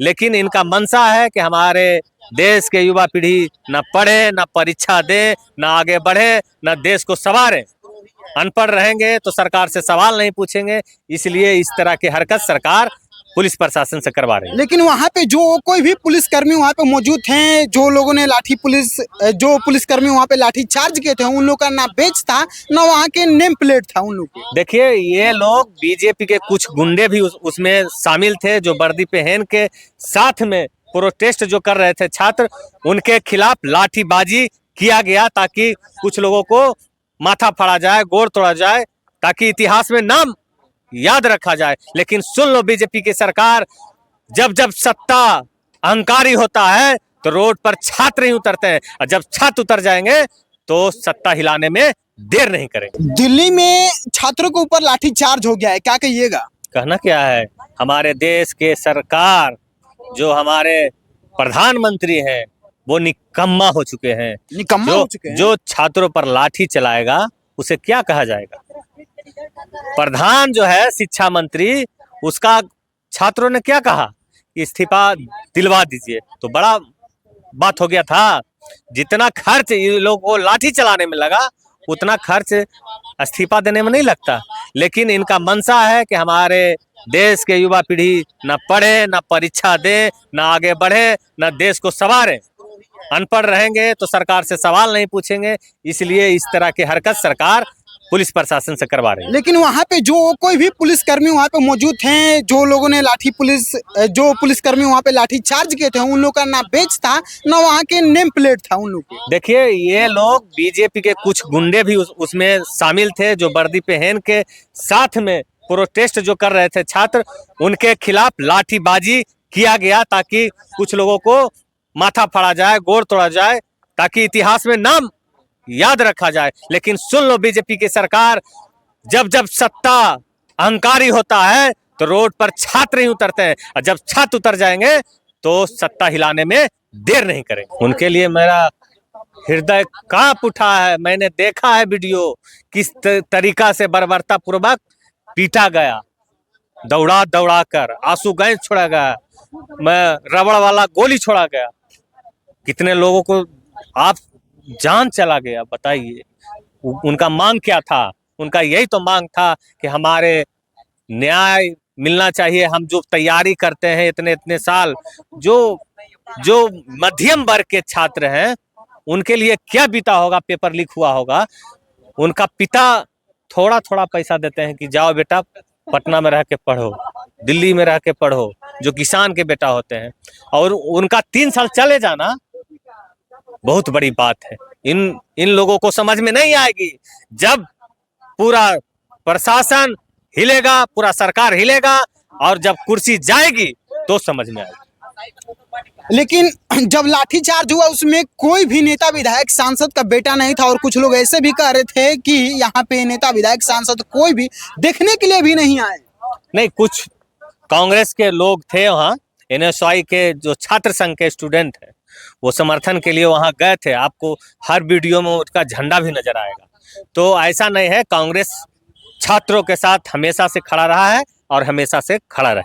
लेकिन इनका मंशा है कि हमारे देश के युवा पीढ़ी न पढ़े, न परीक्षा दे, न आगे बढ़े, न देश को संवारे। अनपढ़ रहेंगे तो सरकार से सवाल नहीं पूछेंगे, इसलिए इस तरह की हरकत सरकार पुलिस प्रशासन से करवा रही है। लेकिन वहाँ पे जो कोई भी पुलिसकर्मी वहाँ पे मौजूद थे, जो लोगों ने जो पुलिसकर्मी वहाँ पे लाठी चार्ज किए थे, उन लोगों का ना बेच था ना वहाँ के नेम प्लेट था उन लोग के। देखिए, ये लोग बीजेपी के कुछ गुंडे भी उसमें शामिल थे, जो वर्दी पहन के साथ में प्रोटेस्ट जो कर रहे थे छात्र, उनके खिलाफ लाठीबाजी किया गया ताकि कुछ लोगों को माथा फाड़ा जाए, गोड़ तोड़ा जाए, ताकि इतिहास में नाम याद रखा जाए। लेकिन सुन लो, बीजेपी की सरकार, जब जब सत्ता अहंकारी होता है तो रोड पर छात्र ही उतरते हैं, और जब छात्र उतर जाएंगे तो सत्ता हिलाने में देर नहीं करेंगे। दिल्ली में छात्रों के ऊपर लाठी चार्ज हो गया है, क्या कहिएगा? कहना क्या है, हमारे देश के सरकार, जो हमारे प्रधानमंत्री हैं, वो निकम्मा हो चुके हैं। निकम्मा हो चुके हैं। जो छात्रों पर लाठी चलाएगा उसे क्या कहा जाएगा? प्रधान जो है शिक्षा मंत्री, उसका छात्रों ने क्या कहा? इस्तीफा दिलवा दीजिए, तो बड़ा बात हो गया था। जितना खर्च ये लोग को लाठी चलाने में लगा, उतना खर्च इस्तीफा देने में नहीं लगता। लेकिन इनका मंशा है कि हमारे देश के युवा पीढ़ी न पढ़े, न परीक्षा दे, न आगे बढ़े, न देश को संवारे। अनपढ़ रहेंगे तो सरकार से सवाल नहीं पूछेंगे, इसलिए इस तरह की हरकत सरकार पुलिस प्रशासन से करवा रही है। लेकिन वहाँ पे जो कोई भी पुलिसकर्मी वहाँ पे मौजूद थे, जो लोगों ने जो पुलिसकर्मी वहाँ पे लाठी चार्ज किए थे, उन लोगों का ना बेच था ना वहाँ के नेम प्लेट था उन लोग के। देखिए, ये लोग बीजेपी के कुछ गुंडे भी उसमें शामिल थे, जो वर्दी पहन के साथ में प्रोटेस्ट जो कर रहे थे छात्र, उनके खिलाफ लाठीबाजी किया गया ताकि कुछ लोगों को माथा फाड़ा जाए, गोड़ तोड़ा जाए, ताकि इतिहास में नाम याद रखा जाए। लेकिन सुन लो, बीजेपी की सरकार, जब जब सत्ता अहंकारी होता है तो रोड पर छात्र ही उतरते हैं, और जब छात्र उतर जाएंगे तो सत्ता हिलाने में देर नहीं करेंगे। उनके लिए मेरा हृदय कांप उठा है। मैंने देखा है वीडियो, किस तरीका से बर्बरता पूर्वक पीटा गया, दौड़ा दौड़ा कर आंसू गैस छोड़ा गया, मैं रबड़ वाला गोली छोड़ा गया, कितने लोगों को आप जान चला गया। बताइए, उनका मांग क्या था? उनका यही तो मांग था कि हमारे न्याय मिलना चाहिए। हम जो तैयारी करते हैं इतने इतने साल, जो मध्यम वर्ग के छात्र हैं, उनके लिए क्या बीता होगा, पेपर लीक हुआ होगा। उनका पिता थोड़ा थोड़ा पैसा देते हैं कि जाओ बेटा पटना में रह के पढ़ो, दिल्ली में रह के पढ़ो, जो किसान के बेटा होते हैं, और उनका 3 साल चले जाना बहुत बड़ी बात है। इन लोगों को समझ में नहीं आएगी। जब पूरा प्रशासन हिलेगा, पूरा सरकार हिलेगा, और जब कुर्सी जाएगी तो समझ में आएगी। लेकिन जब लाठीचार्ज हुआ उसमें कोई भी नेता विधायक सांसद का बेटा नहीं था, और कुछ लोग ऐसे भी कह रहे थे कि यहाँ पे नेता विधायक सांसद कोई भी देखने के लिए भी नहीं आए। नहीं, कुछ कांग्रेस के लोग थे वहाँ, NSY के जो छात्र संघ के स्टूडेंट हैं, वो समर्थन के लिए वहाँ गए थे। आपको हर वीडियो में उसका झंडा भी नजर आएगा। तो ऐसा नहीं है, कांग्रेस छात्रों के साथ हमेशा से खड़ा रहा है और हमेशा से खड़ा रहे।